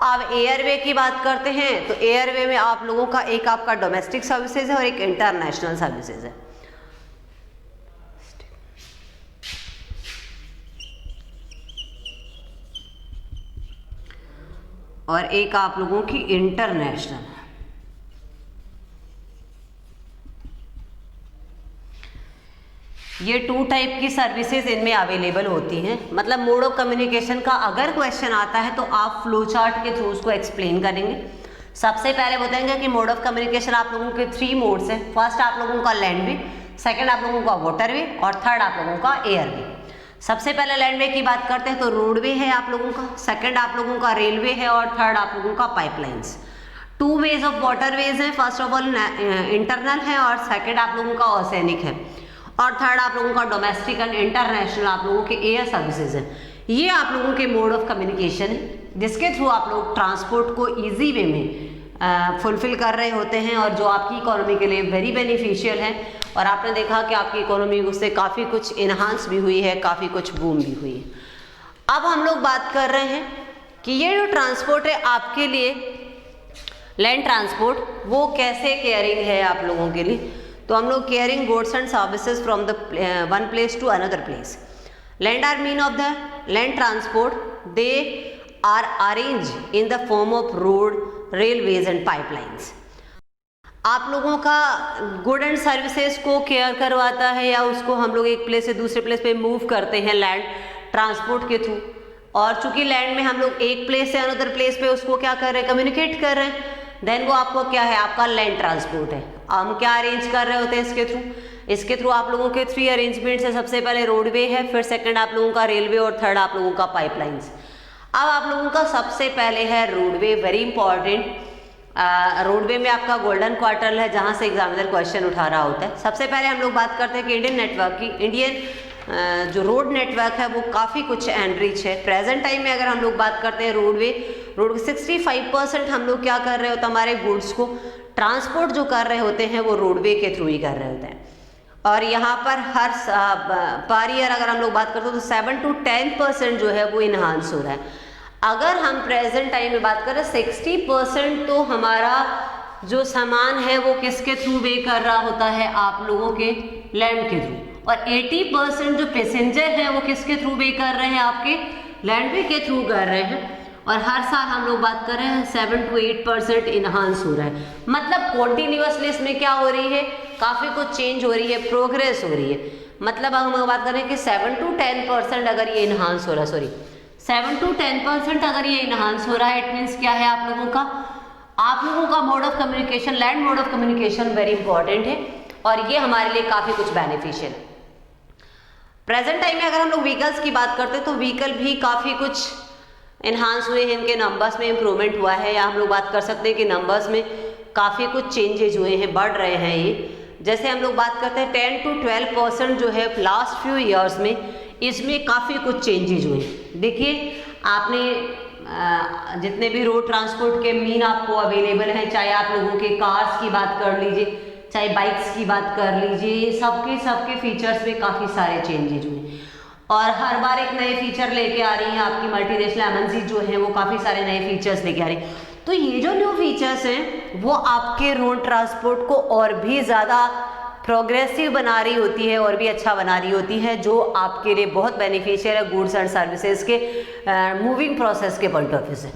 अब एयरवे की बात करते हैं तो एयरवे में आप लोगों का एक आपका डोमेस्टिक सर्विसेज है और एक इंटरनेशनल सर्विसेज है। और एक आप लोगों की इंटरनेशनल। ये 2 टाइप की सर्विसेज इनमें अवेलेबल होती हैं। मतलब मोड ऑफ कम्युनिकेशन का अगर क्वेश्चन आता है तो आप फ्लो चार्ट के थ्रू उसको एक्सप्लेन करेंगे। सबसे पहले बताएंगे कि मोड ऑफ कम्युनिकेशन आप लोगों के 3 मोड्स हैं। फर्स्ट आप लोगों का लैंडवे, सेकंड आप लोगों का वाटरवे और थर्ड आप लोगों का एयरवे। सबसे पहले लैंडवे की बात करते हैं तो रोडवे है आप लोगों का, सेकंड आप लोगों का रेलवे है और थर्ड आप लोगों का पाइपलाइंस। 2 वेज ऑफ वाटरवेज हैं, फर्स्ट ऑफ ऑल इंटरनल है और सेकंड आप लोगों का ओसेनिक है और थर्ड आप लोगों का डोमेस्टिक एंड इंटरनेशनल आप लोगों के एयर सर्विसेज हैं। ये आप लोगों के मोड ऑफ कम्युनिकेशन है जिसके थ्रू आप लोग ट्रांसपोर्ट को ईजी वे में फुलफिल कर रहे होते हैं और जो आपकी इकोनॉमी के लिए वेरी बेनिफिशियल है। और आपने देखा कि आपकी इकोनॉमी उससे काफ़ी कुछ इन्हांस भी हुई है, काफ़ी कुछ बूम भी हुई है। अब हम लोग बात कर रहे हैं कि ये जो ट्रांसपोर्ट है आपके लिए लैंड ट्रांसपोर्ट, वो कैसे केयरिंग है आप लोगों के लिए। तो हम लोग carrying goods and services from the one place to another place. Land are mean of the land transport, they are arrange in the form of road, railways and pipelines. आप लोगों का गुड एंड सर्विसेज को केयर करवाता है या उसको हम लोग एक प्लेस से दूसरे प्लेस पे मूव करते हैं लैंड ट्रांसपोर्ट के थ्रू। और चूंकि लैंड में हम लोग एक प्लेस से अनदर प्लेस पे उसको क्या कर रहे हैं, कम्युनिकेट कर रहे हैं, देन वो आपको क्या है, आपका लैंड ट्रांसपोर्ट है। हम क्या अरेंज कर रहे होते हैं इसके थ्रू आप लोगों के 3 अरेंजमेंट्स है। सबसे पहले रोडवे है, फिर सेकंड आप लोगों का रेलवे और थर्ड आप लोगों का पाइपलाइंस। अब आप लोगों का सबसे पहले है रोडवे, वेरी इंपॉर्टेंट। रोडवे में आपका गोल्डन क्वार्टर है जहां से एग्जामिनर क्वेश्चन उठा रहा होता है। सबसे पहले हम लोग बात करते हैं कि इंडियन नेटवर्क की। इंडियन जो रोड नेटवर्क है वो काफ़ी कुछ एनरिच है। प्रेजेंट टाइम में अगर हम लोग बात करते हैं रोड 65% हम लोग क्या कर रहे होते हैं, हमारे गुड्स को ट्रांसपोर्ट जो कर रहे होते हैं वो रोडवे के थ्रू ही कर रहे होते हैं। और यहाँ पर हर पर ईयर अगर हम लोग बात करते हैं तो 7 to 10% जो है वो इन्हांस हो रहा है। अगर हम प्रेजेंट टाइम में बात करें 60% तो हमारा जो सामान है वो किसके थ्रू वे कर रहा होता है, आप लोगों के लैंड के थ्रू। और 80% जो पैसेंजर हैं वो किसके थ्रू वे कर रहे हैं, आपके लैंडवे के थ्रू कर रहे हैं। और हर साल हम लोग बात कर रहे हैं 7 to 8% इन्हांस हो रहा है। मतलब कॉन्टिन्यूसली इसमें क्या हो रही है, काफ़ी कुछ चेंज हो रही है, प्रोग्रेस हो रही है। मतलब हम बात कर रहे हैं कि 7 to 10% अगर ये इन्हांस हो रहा है, 7 to 10% अगर ये इन्हांस हो रहा है, इट मीन्स क्या है, आप लोगों का mode of communication, land mode of communication very important है और ये हमारे लिए काफ़ी कुछ बेनिफिशियल है। प्रेजेंट टाइम में अगर हम लोग व्हीकल्स की बात करते हैं तो व्हीकल भी काफ़ी कुछ इन्हांस हुए हैं, इनके नंबर्स में इम्प्रूवमेंट हुआ है, या हम लोग बात कर सकते हैं कि नंबर्स में काफ़ी कुछ चेंजेज हुए हैं, बढ़ रहे हैं ये। जैसे हम लोग बात करते हैं 10 to 12% जो है लास्ट फ्यू ईयर्स में, इसमें काफ़ी कुछ चेंजेज हुए। देखिए आपने जितने भी रोड ट्रांसपोर्ट के मीन आपको अवेलेबल हैं, चाहे आप लोगों के कार्स की बात कर लीजिए, चाहे बाइक्स की बात कर लीजिए, सबके फीचर्स में काफ़ी सारे चेंजेज हुए और हर बार एक नए फीचर लेके आ रही हैं आपकी मल्टीनेशनल एमएनसी जो है, वो काफ़ी सारे नए फीचर्स लेके आ रही हैं। तो ये जो न्यू फीचर्स हैं वो आपके रोड ट्रांसपोर्ट को और भी ज़्यादा प्रोग्रेसिव बना रही होती है और भी अच्छा बना रही होती है, जो आपके लिए बहुत बेनिफिशियल है गुड्स एंड सर्विसेज के मूविंग प्रोसेस के पॉइंट ऑफ व्यू से।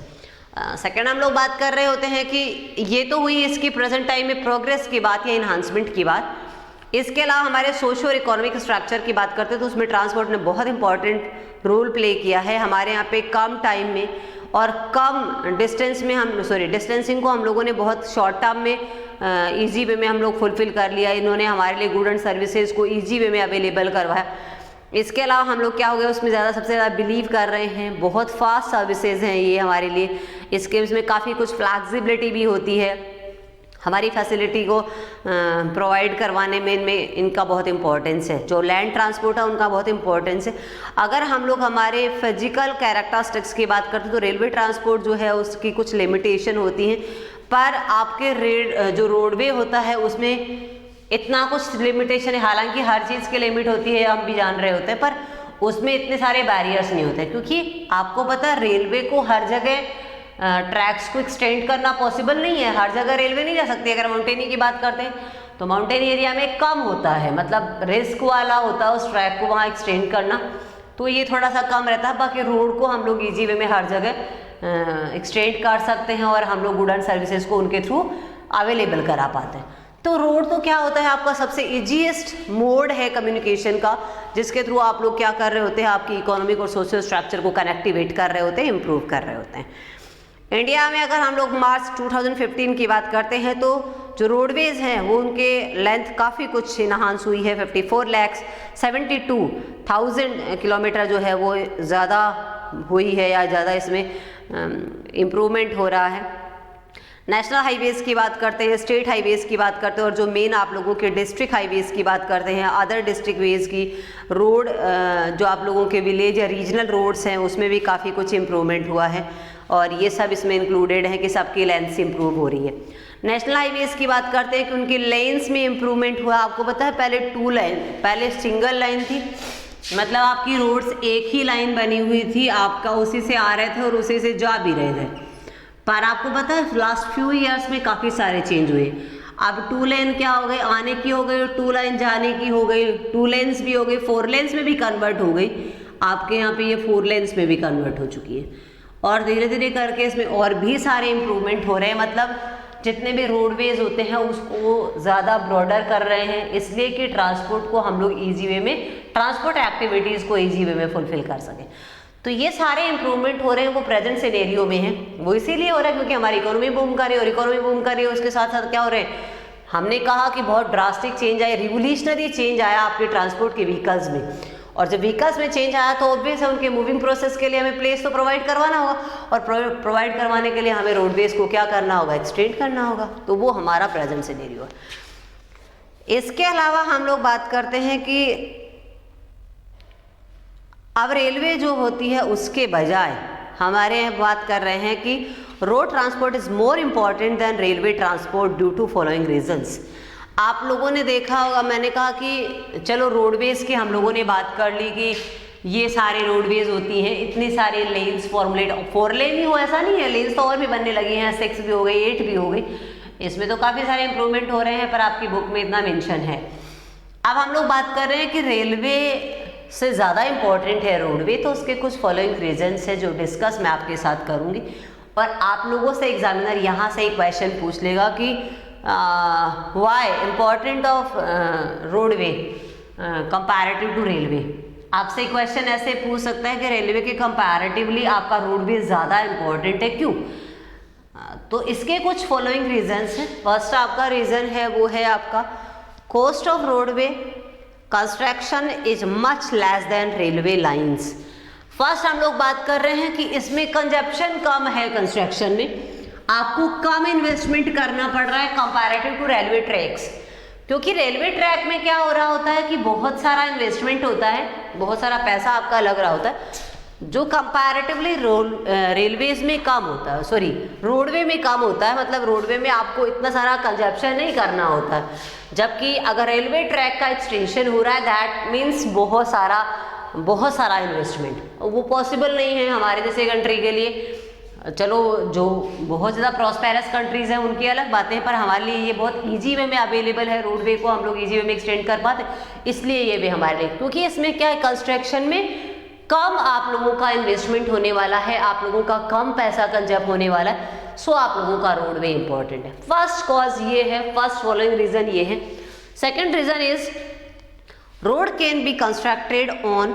सेकेंड हम लोग बात कर रहे होते हैं कि ये तो हुई इसकी प्रेजेंट टाइम में प्रोग्रेस की बात या इन्हांसमेंट की बात। इसके अलावा हमारे सोशो और इकोनॉमिक स्ट्रक्चर की बात करते हैं तो उसमें ट्रांसपोर्ट ने बहुत इंपॉर्टेंट रोल प्ले किया है। हमारे यहाँ पे कम टाइम में और कम डिस्टेंस में डिस्टेंसिंग को हम लोगों ने बहुत शॉर्ट टर्म में इजी वे में हम लोग फुलफिल कर लिया। इन्होंने हमारे लिए गुड एंड सर्विसेज को इजी वे में अवेलेबल करवाया। इसके अलावा हम लोग क्या हो गया उसमें सबसे ज़्यादा बिलीव कर रहे हैं, बहुत फास्ट सर्विसेज हैं ये हमारे लिए। इसमें काफ़ी कुछ फ्लैक्सिबिलिटी भी होती है, हमारी फैसिलिटी को प्रोवाइड करवाने में इनमें इनका बहुत इंपॉर्टेंस है। जो लैंड ट्रांसपोर्ट है उनका बहुत इंपॉर्टेंस है। अगर हम लोग हमारे फिजिकल कैरेक्टरिस्टिक्स की बात करते हैं तो रेलवे ट्रांसपोर्ट जो है उसकी कुछ लिमिटेशन होती हैं, पर आपके जो रोडवे होता है उसमें इतना कुछ लिमिटेशन है। हालांकि हर चीज़ की लिमिट होती है, हम भी जान रहे होते हैं, पर उसमें इतने सारे बैरियर्स नहीं होते, क्योंकि आपको पता है रेलवे को हर जगह ट्रैक्स को एक्सटेंड करना पॉसिबल नहीं है। हर जगह रेलवे नहीं जा सकती। अगर माउंटेनी की बात करते हैं तो माउंटेन एरिया में कम होता है, मतलब रिस्क वाला होता है उस ट्रैक को वहाँ एक्सटेंड करना, तो ये थोड़ा सा कम रहता है। बाकी रोड को हम लोग ईजी वे में हर जगह एक्सटेंड कर सकते हैं और हम लोग गुड एंड सर्विसेज को उनके थ्रू अवेलेबल करा पाते हैं। तो रोड तो क्या होता है आपका सबसे ईजीएस्ट मोड है कम्युनिकेशन का, जिसके थ्रू आप लोग क्या कर रहे होते हैं, आपकी इकोनॉमिक और सोशल स्ट्रक्चर को कनेक्टिवेट कर रहे होते हैं, इंप्रूव कर रहे होते हैं। इंडिया में अगर हम लोग मार्च 2015 की बात करते हैं तो जो रोडवेज हैं वो उनके लेंथ काफ़ी कुछ इन्हांस हुई है। 54,72,000 किलोमीटर जो है वो ज़्यादा हुई है या ज़्यादा इसमें इम्प्रूवमेंट हो रहा है। नेशनल हाईवेज़ की बात करते हैं, स्टेट हाईवेज़ की बात करते हैं और जो मेन आप लोगों के डिस्ट्रिक्ट हाईवेज़ की बात करते हैं, अदर डिस्ट्रिक्ट वेज़ की रोड जो आप लोगों के विलेज या रीजनल रोड्स हैं उसमें भी काफ़ी कुछ इम्प्रूवमेंट हुआ है और ये सब इसमें इंक्लूडेड है कि सबकी लेंथ इंप्रूव हो रही है। नेशनल हाईवेज़ की बात करते हैं कि उनकी लेंस में इम्प्रूवमेंट हुआ। आपको पता है पहले सिंगल लाइन थी, मतलब आपकी रोड्स एक ही लाइन बनी हुई थी, आपका उसी से आ रहे थे और उसी से जा भी रहे थे। पर आपको पता है लास्ट फ्यू ईयर्स में काफ़ी सारे चेंज हुए। अब 2 लेन क्या हो गई, आने की हो गई, 2 लाइन जाने की हो गई, 2 लेन्स भी हो गई, 4 लेन्स में भी कन्वर्ट हो गई। आपके यहाँ पे ये 4 लेन्स में भी कन्वर्ट हो चुकी है और धीरे धीरे करके इसमें और भी सारे इम्प्रूवमेंट हो रहे हैं। मतलब जितने भी रोडवेज होते हैं उसको ज़्यादा ब्रॉडर कर रहे हैं, इसलिए कि ट्रांसपोर्ट को हम लोग ईजी वे में, ट्रांसपोर्ट एक्टिविटीज़ को ईजी वे में फुलफिल कर सकें। तो ये सारे इम्प्रूवमेंट हो रहे हैं वो प्रेजेंट सिनेरियो में है। वो इसीलिए हो रहा है क्योंकि हमारी इकोनॉमी बूम कर रही है और इकोनॉमी बूम कर रही है उसके साथ साथ क्या हो रहे हैं, हमने कहा कि बहुत ड्रास्टिक चेंज आया, रिवोल्यूशनरी चेंज आया आपके ट्रांसपोर्ट के व्हीकल्स में। और जब व्हीकल्स में चेंज आया तो ऑब्वियस है उनके मूविंग प्रोसेस के लिए हमें प्लेस तो प्रोवाइड करवाना होगा और प्रोवाइड करवाने के लिए हमें रोडवेज को क्या करना होगा, एक्सटेंड करना होगा। तो वो हमारा प्रेजेंट सिनेरियो है। इसके अलावा हम लोग बात करते हैं कि अब रेलवे जो होती है उसके बजाय हमारे यहाँ बात कर रहे हैं कि road transport is more important than railway transport due to following reasons. आप लोगों ने देखा होगा, मैंने कहा कि चलो रोडवेज की हम लोगों ने बात कर ली कि ये सारे रोडवेज होती हैं, इतनी सारी लेन्स फॉर्मुलेट, 4 लेन ही हो ऐसा नहीं है, लेन्स तो और भी बनने लगी हैं, 6 भी हो गई, 8 भी हो गई, इसमें तो काफ़ी सारे इंप्रूवमेंट हो रहे हैं, पर आपकी बुक में इतना मेंशन है। अब हम लोग बात कर रहे हैं कि रेलवे से ज़्यादा इम्पोर्टेंट है रोडवे, तो उसके कुछ फॉलोइंग रीजंस है जो डिस्कस मैं आपके साथ करूँगी। और आप लोगों से एग्जामिनर यहाँ से एक क्वेश्चन पूछ लेगा कि why important of roadway comparative to railway. आपसे क्वेश्चन ऐसे पूछ सकता है कि रेलवे के कंपैरेटिवली आपका रोडवे ज़्यादा इम्पॉर्टेंट है, क्यों? तो इसके कुछ फॉलोइंग रीजंस हैं। फर्स्ट आपका रीज़न है वो है आपका cost of roadway construction is much less than railway lines. First हम लोग बात कर रहे हैं कि इसमें कंजप्शन कम है, कंस्ट्रक्शन में आपको कम इन्वेस्टमेंट करना पड़ रहा है कंपैरेटिव टू रेलवे ट्रैक्स, क्योंकि रेलवे ट्रैक में क्या हो रहा होता है कि बहुत सारा इन्वेस्टमेंट होता है, बहुत सारा पैसा आपका लग रहा होता है, जो कंपैरेटिवली रेलवेज में कम होता है, सॉरी रोडवे में कम होता है। मतलब रोडवे में आपको इतना सारा कंजप्शन नहीं करना होता है, जबकि अगर रेलवे ट्रैक का एक्सटेंशन हो रहा है दैट मीन्स बहुत सारा इन्वेस्टमेंट, वो पॉसिबल नहीं है हमारे जैसे कंट्री के लिए। चलो जो बहुत ज़्यादा प्रॉस्पेरस कंट्रीज़ हैं उनकी अलग बातें हैं, पर हमारे लिए ये बहुत इजी वे में अवेलेबल है, रोडवे को हम लोग इजी वे में एक्सटेंड कर पाते, इसलिए ये वे हमारे लिए, क्योंकि इसमें क्या है कंस्ट्रक्शन में कम आप लोगों का इन्वेस्टमेंट होने वाला है, आप लोगों का कम पैसा कंजप होने वाला है, सो आप लोगों का रोडवे इंपॉर्टेंट है। फर्स्ट कॉज ये है, फर्स्ट फॉलोइंग रीजन ये है। Second reason is road can be constructed on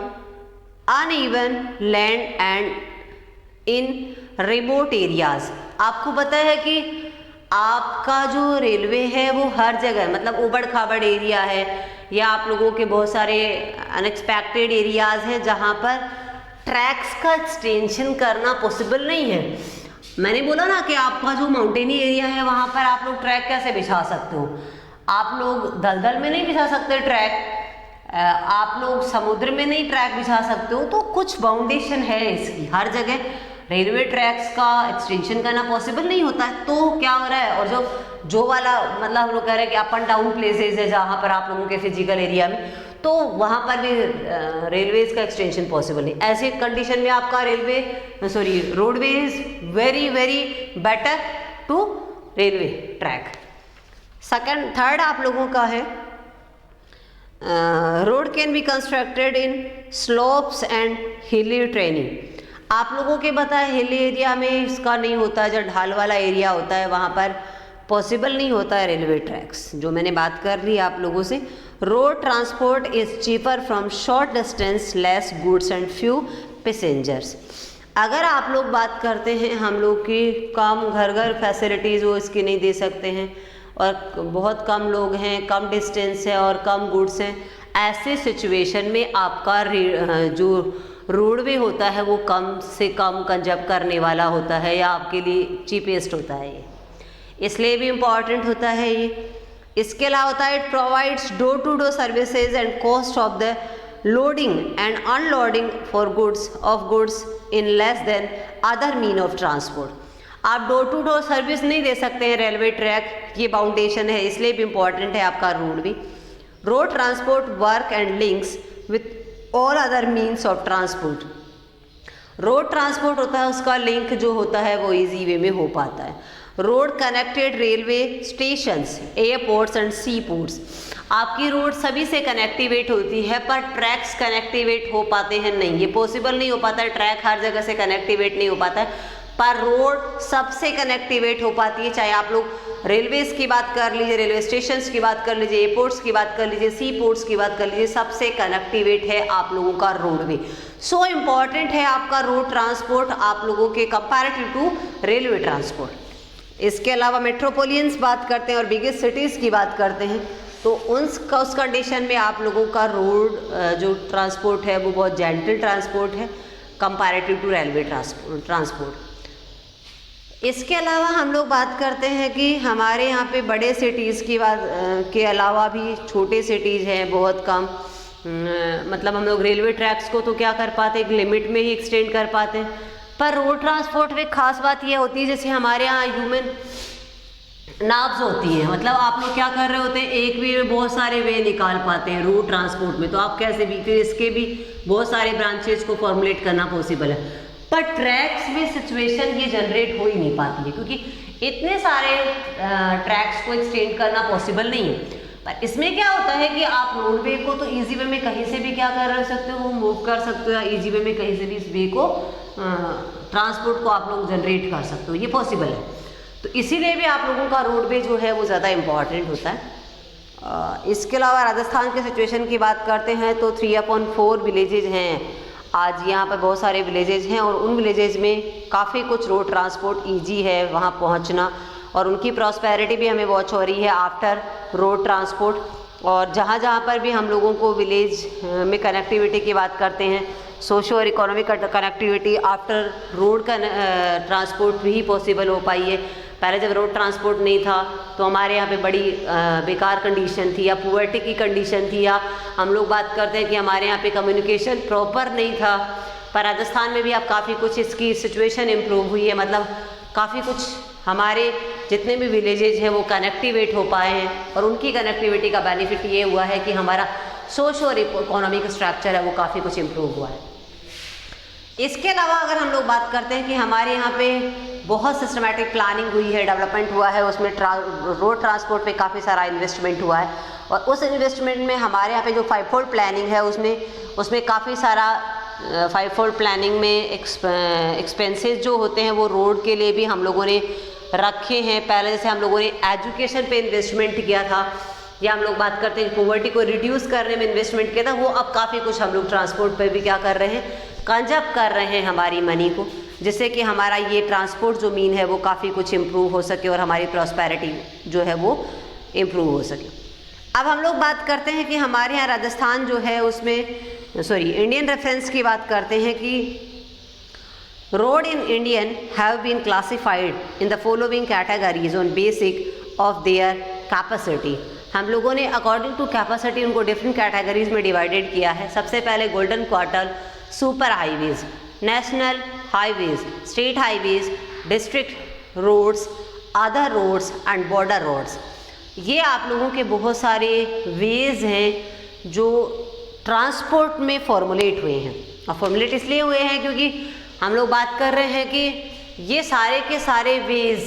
uneven land and in remote areas. आपको पता है कि आपका जो रेलवे है वो हर जगह, मतलब उबड़ खाबड़ एरिया है या आप लोगों के बहुत सारे अनएक्सपेक्टेड एरियाज हैं जहाँ पर ट्रैक्स का एक्सटेंशन करना पॉसिबल नहीं है। मैंने बोला ना कि आपका जो माउंटेनी एरिया है वहाँ पर आप लोग ट्रैक कैसे बिछा सकते हो, आप लोग दलदल में नहीं बिछा सकते ट्रैक, आप लोग समुद्र में नहीं ट्रैक बिछा सकते हो, तो कुछ बाउंडेशन है इसकी, हर जगह रेलवे ट्रैक्स का एक्सटेंशन करना पॉसिबल नहीं होता है। तो क्या हो रहा है, और जो वाला मतलब हम लोग कह रहे हैं कि अप एंड डाउन प्लेसेस है जहाँ पर आप लोगों के फिजिकल एरिया में, तो वहाँ पर भी रेलवेज का एक्सटेंशन पॉसिबल नहीं। ऐसे कंडीशन में आपका roadway is very very better to railway track. Third आप लोगों का है road can be constructed in slopes and hilly training. आप लोगों के पता है हिल एरिया में इसका नहीं होता है, जो ढाल वाला एरिया होता है वहाँ पर पॉसिबल नहीं होता है रेलवे ट्रैक्स, जो मैंने बात कर ली आप लोगों से। Road transport is cheaper from short distance, less goods and few passengers. अगर आप लोग बात करते हैं हम लोग की कम घर फैसिलिटीज़ वो इसकी नहीं दे सकते हैं, और बहुत कम लोग हैं, कम डिस्टेंस है और कम गुड्स हैं, ऐसे सिचुएशन में आपका जो रोडवे होता है वो कम से कम कंजप करने वाला होता है या आपके लिए चीपेस्ट होता है, ये इसलिए भी इम्पॉर्टेंट होता है ये। इसके अलावा होता है it provides door to door services and cost of the loading and unloading for goods in less than other mean of transport. आप डोर टू डोर सर्विस नहीं दे सकते हैं रेलवे ट्रैक, ये बाउंडेशन है, इसलिए भी इम्पॉर्टेंट है आपका रोड भी। Road transport work and links with all other means of transport. Road transport होता है उसका लिंक जो होता है वो इजी वे में हो पाता है। Road connected railway stations, airports and sea ports. आपकी रोड सभी से कनेक्टिवेट होती है पर ट्रैक्स कनेक्टिवेट हो पाते हैं नहीं, ये पॉसिबल नहीं हो पाता है, ट्रैक हर जगह से कनेक्टिवेट नहीं हो पाता है, पर रोड सबसे कनेक्टिवेट हो पाती है। चाहे आप लोग रेलवेज की बात कर लीजिए, रेलवे स्टेशंस की बात कर लीजिए, एयरपोर्ट्स की बात कर लीजिए, सी पोर्ट्स की बात कर लीजिए, सबसे कनेक्टिवेट है आप लोगों का रोडवे। सो इम्पॉर्टेंट है आपका रोड ट्रांसपोर्ट आप लोगों के कंपैरेटिव टू रेलवे ट्रांसपोर्ट। इसके अलावा मेट्रोपोलियंस बात करते हैं और बिगेस्ट सिटीज़ की बात करते हैं, तो उस कंडीशन में आप लोगों का रोड जो ट्रांसपोर्ट है वो बहुत जेंटल ट्रांसपोर्ट है कंपैरेटिव टू रेलवे ट्रांसपोर्ट। इसके अलावा हम लोग बात करते हैं कि हमारे यहाँ पे बड़े सिटीज़ की बात के अलावा भी छोटे सिटीज़ हैं बहुत कम, मतलब हम लोग रेलवे ट्रैक्स को तो क्या कर पाते, एक लिमिट में ही एक्सटेंड कर पाते हैं, पर रोड ट्रांसपोर्ट में खास बात यह होती है जैसे हमारे यहाँ ह्यूमन नाव्स होती हैं, मतलब आप लोग क्या कर रहे होते हैं, एक वे में बहुत सारे वे निकाल पाते हैं रोड ट्रांसपोर्ट में, तो आप कैसे भी, फिर इसके भी बहुत सारे ब्रांचेज को फॉर्मुलेट करना पॉसिबल है, पर ट्रैक्स में सिचुएशन ये जनरेट हो ही नहीं पाती है क्योंकि इतने सारे ट्रैक्स को एक्सटेंड करना पॉसिबल नहीं है। पर इसमें क्या होता है कि आप रोडवे को तो इजी वे में कहीं से भी क्या कर सकते हो, वो मूव कर सकते हो, या इजी वे में कहीं से भी इस वे को ट्रांसपोर्ट को आप लोग जनरेट कर सकते हो, ये पॉसिबल है। तो इसीलिए भी आप लोगों का रोडवे जो है वो ज़्यादा इम्पॉर्टेंट होता है। इसके अलावा राजस्थान के सिचुएशन की बात करते हैं तो 3/4 विलेजेज हैं आज यहाँ पर, बहुत सारे विलेजेज हैं और उन विलेजेज में काफ़ी कुछ रोड ट्रांसपोर्ट ईजी है वहाँ पहुँचना, और उनकी प्रॉस्पेरिटी भी हमें वॉच हो रही है आफ्टर रोड ट्रांसपोर्ट। और जहाँ जहाँ पर भी हम लोगों को विलेज में कनेक्टिविटी की बात करते हैं, सोशो और इकोनॉमिक कनेक्टिविटी आफ्टर रोड का ट्रांसपोर्ट भी पॉसिबल हो पाई है। पहले जब रोड ट्रांसपोर्ट नहीं था तो हमारे यहाँ पे बड़ी बेकार कंडीशन थी या पुअर्टी की कंडीशन थी, या हम लोग बात करते हैं कि हमारे यहाँ पे कम्युनिकेशन प्रॉपर नहीं था। पर राजस्थान में भी अब काफ़ी कुछ इसकी सिचुएशन इम्प्रूव हुई है, मतलब काफ़ी कुछ हमारे जितने भी विलेजेज हैं वो कनेक्टिवेट हो पाए हैं, और उनकी कनेक्टिविटी का बेनिफिट ये हुआ है कि हमारा सोशो और इकोनॉमिक स्ट्रक्चर है वो काफ़ी कुछ इम्प्रूव हुआ है। इसके अलावा अगर हम लोग बात करते हैं कि हमारे यहाँ पे बहुत सिस्टमेटिक प्लानिंग हुई है, डेवलपमेंट हुआ है, उसमें रोड ट्रांसपोर्ट पे काफ़ी सारा इन्वेस्टमेंट हुआ है, और उस इन्वेस्टमेंट में हमारे यहाँ पे जो 5-fold प्लानिंग है उसमें काफ़ी सारा 5-fold प्लानिंग में एक्सपेंसेस जो होते हैं वो रोड के लिए भी हम लोगों ने रखे हैं। पहले जैसे हम लोगों ने एजुकेशन पे इन्वेस्टमेंट किया था, या हम लोग बात करते हैं पॉवर्टी को रिड्यूस करने में इन्वेस्टमेंट किया था, वो अब काफ़ी कुछ हम लोग ट्रांसपोर्ट पे भी क्या कर रहे हैं, कंजर्व कर रहे हैं हमारी मनी को, जिससे कि हमारा ये ट्रांसपोर्ट जो मीन है वो काफ़ी कुछ इम्प्रूव हो सके और हमारी प्रॉस्पेरिटी जो है वो इम्प्रूव हो सके। अब हम लोग बात करते हैं कि हमारे यहाँ राजस्थान जो है उसमें इंडियन रेफरेंस की बात करते हैं कि road in Indian have been classified in the following categories on basic of their capacity. हम लोगों ने अकॉर्डिंग टू कैपेसिटी उनको डिफरेंट कैटेगरीज में डिवाइडेड किया है। सबसे पहले golden quarter, super highways, national highways, state highways, district roads, other roads and border roads. ये आप लोगों के बहुत सारे वेज हैं जो ट्रांसपोर्ट में फॉर्मुलेट हुए हैं, और फॉर्मुलेट इसलिए हुए हैं क्योंकि हम लोग बात कर रहे हैं कि ये सारे के सारे वेज,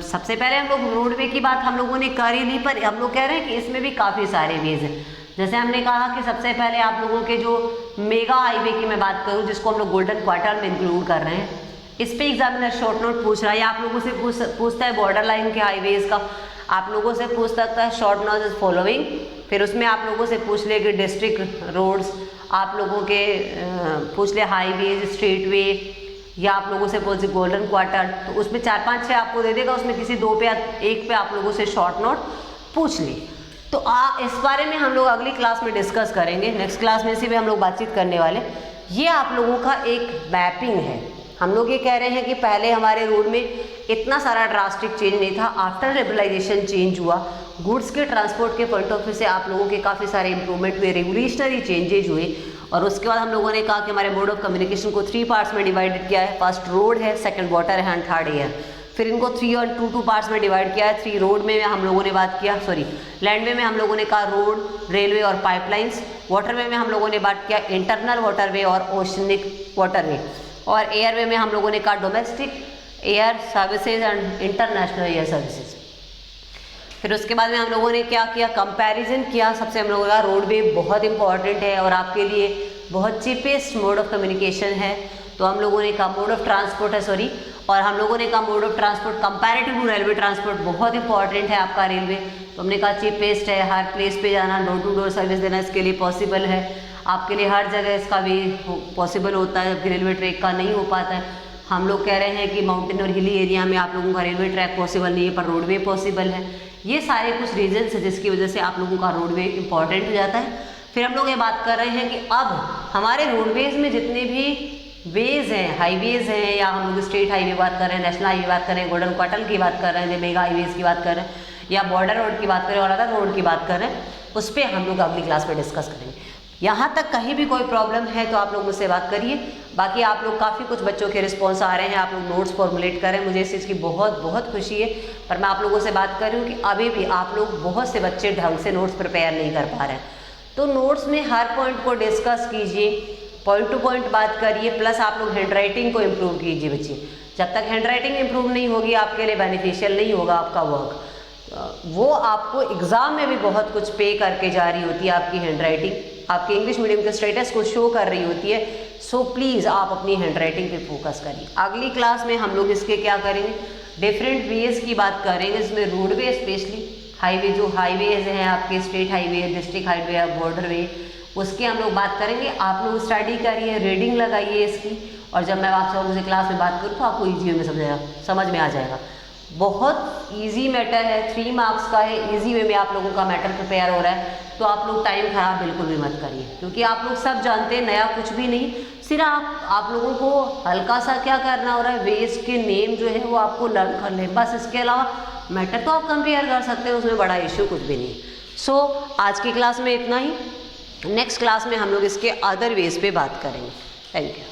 सबसे पहले हम लोग रोडवे की बात हम लोगों ने कर ही ली, पर हम लोग कह रहे हैं कि इसमें भी काफ़ी सारे वेज हैं। जैसे हमने कहा कि सबसे पहले आप लोगों के जो मेगा हाईवे की मैं बात करूं, जिसको हम लोग गोल्डन क्वार्टर में इंक्लूड कर रहे हैं, इस पे एग्जामिनर शॉर्ट नोट पूछ रहा है, या आप लोगों से पूछता है बॉर्डर लाइन के हाईवेज का, आप लोगों से पूछ सकता है शॉर्ट नोट इज फॉलोइंग, फिर उसमें आप लोगों से पूछ ले कि डिस्ट्रिक्ट रोड्स, आप लोगों के पूछ ले हाईवेज, स्टेट वे, या आप लोगों से पूछ गोल्डन क्वार्टर, तो उसमें 4-5-6 आपको दे देगा, उसमें किसी 2 पे या 1 पे आप लोगों से शॉर्ट नोट पूछ ले। तो इस बारे में हम लोग अगली क्लास में डिस्कस करेंगे, नेक्स्ट क्लास में से भी हम लोग बातचीत करने वाले। ये आप लोगों का एक मैपिंग है। हम लोग ये कह रहे हैं कि पहले हमारे रोड में इतना सारा ड्रास्टिक चेंज नहीं था, आफ्टर लिबरलाइजेशन चेंज हुआ, गुड्स के ट्रांसपोर्ट के पॉइंट ऑफ व्यू से आप लोगों के काफ़ी सारे इंप्रूवमेंट हुए, रेगुलेशनरी चेंजेज हुए, और उसके बाद हम लोगों ने कहा कि हमारे मोड ऑफ कम्युनिकेशन को 3 पार्ट्स में डिवाइडेड किया है। फर्स्ट रोड है, सेकंड वाटर है एंड थर्ड एयर। फिर इनको 3 और 2 पार्ट्स में डिवाइड किया है। 3 रोड में हम लोगों ने बात किया, लैंडवे में हम लोगों ने कहा रोड, रेलवे और पाइपलाइंस। वाटरवे में हम लोगों ने बात किया इंटरनल वाटरवे और ओशनिक वाटरवे, और एयरवे में हम लोगों ने कहा domestic air services and international air services. फिर उसके बाद में हम लोगों ने क्या किया, कंपैरिजन किया। सबसे हम लोगों का रोडवे बहुत इंपॉर्टेंट है और आपके लिए बहुत चीपेस्ट मोड ऑफ कम्युनिकेशन है, तो हम लोगों ने कहा मोड ऑफ ट्रांसपोर्ट है और हम लोगों ने कहा mode of transport comparative to railway transport बहुत इंपॉर्टेंट है आपका रेलवे, तो हमने कहा चीपेस्ट है, हर प्लेस पे जाना, डोर टू डोर सर्विस देना इसके लिए पॉसिबल है, आपके लिए हर जगह इसका भी पॉसिबल होता है, जबकि रेलवे ट्रैक का नहीं हो पाता है। हम लोग कह रहे हैं कि माउंटेन और हिली एरिया में आप लोगों का रेलवे ट्रैक पॉसिबल नहीं है पर रोडवे पॉसिबल है। ये सारे कुछ रीजन्स है जिसकी वजह से आप लोगों का रोडवे इंपॉर्टेंट हो जाता है। फिर हम लोग ये बात कर रहे हैं कि अब हमारे रोडवेज में जितने भी वेज हैं, हाईवेज हैं, या हम लोग स्टेट हाईवे बात कर रहे हैं, नेशनल हाईवे बात कर रहे हैं, गोल्डन क्वार्टर की बात कर रहे हैं, मेगा हाईवेज की बात कर रहे हैं, या बॉर्डर रोड की बात करें और अदर रोड की बात कर रहे हैं, उस पर हम लोग अगली क्लास में डिस्कस करेंगे। यहाँ तक कहीं भी कोई प्रॉब्लम है तो आप लोग मुझसे बात करिए। बाकी आप लोग काफ़ी कुछ बच्चों के रिस्पॉन्स आ रहे हैं, आप लोग नोट्स फॉर्मुलेट करें, मुझे इस चीज़ की बहुत बहुत खुशी है। पर मैं आप लोगों से बात कर रही हूँ कि अभी भी आप लोग बहुत से बच्चे ढंग से नोट्स प्रिपेयर नहीं कर पा रहे हैं, तो नोट्स में हर पॉइंट को डिस्कस कीजिए, पॉइंट टू पॉइंट बात करिए, प्लस आप लोग हैंड राइटिंग को इम्प्रूव कीजिए बच्चे। जब तक हैंड राइटिंग इम्प्रूव नहीं होगी आपके लिए बेनिफिशियल नहीं होगा आपका वर्क, वो आपको एग्ज़ाम में भी बहुत कुछ पे करके जा रही होती है, आपकी हैंड राइटिंग आपके इंग्लिश मीडियम के स्टेटस को शो कर रही होती है। सो प्लीज़ आप अपनी हैंड राइटिंग पे फोकस करिए। अगली क्लास में हम लोग इसके क्या करेंगे, डिफरेंट वेज की बात करेंगे, इसमें रोडवे स्पेशली हाईवे, जो हाईवेज हैं आपके स्टेट हाईवे, डिस्ट्रिक्ट हाईवे या बॉर्डर वे, उसकी हम लोग बात करेंगे। आप लोग स्टडी करिए, रीडिंग लगाइए इसकी, और जब मैं आप लोगों से क्लास में बात करूँ तो आपको ईजी में समझ में आ जाएगा। बहुत इजी मैटर है, 3 मार्क्स का है, इजी वे में आप लोगों का मैटर प्रिपेयर हो रहा है, तो आप लोग टाइम खराब बिल्कुल भी मत करिए, क्योंकि आप लोग सब जानते हैं, नया कुछ भी नहीं, सिर्फ आप लोगों को हल्का सा क्या करना हो रहा है, वेज के नेम जो है वो आपको लर्न कर ले, बस। इसके अलावा मैटर तो आप कंपेयर कर सकते हैं, उसमें बड़ा इश्यू कुछ भी नहीं। सो आज की क्लास में इतना ही। नेक्स्ट क्लास में हम लोग इसके अदर वेज पे बात करेंगे। Thank you.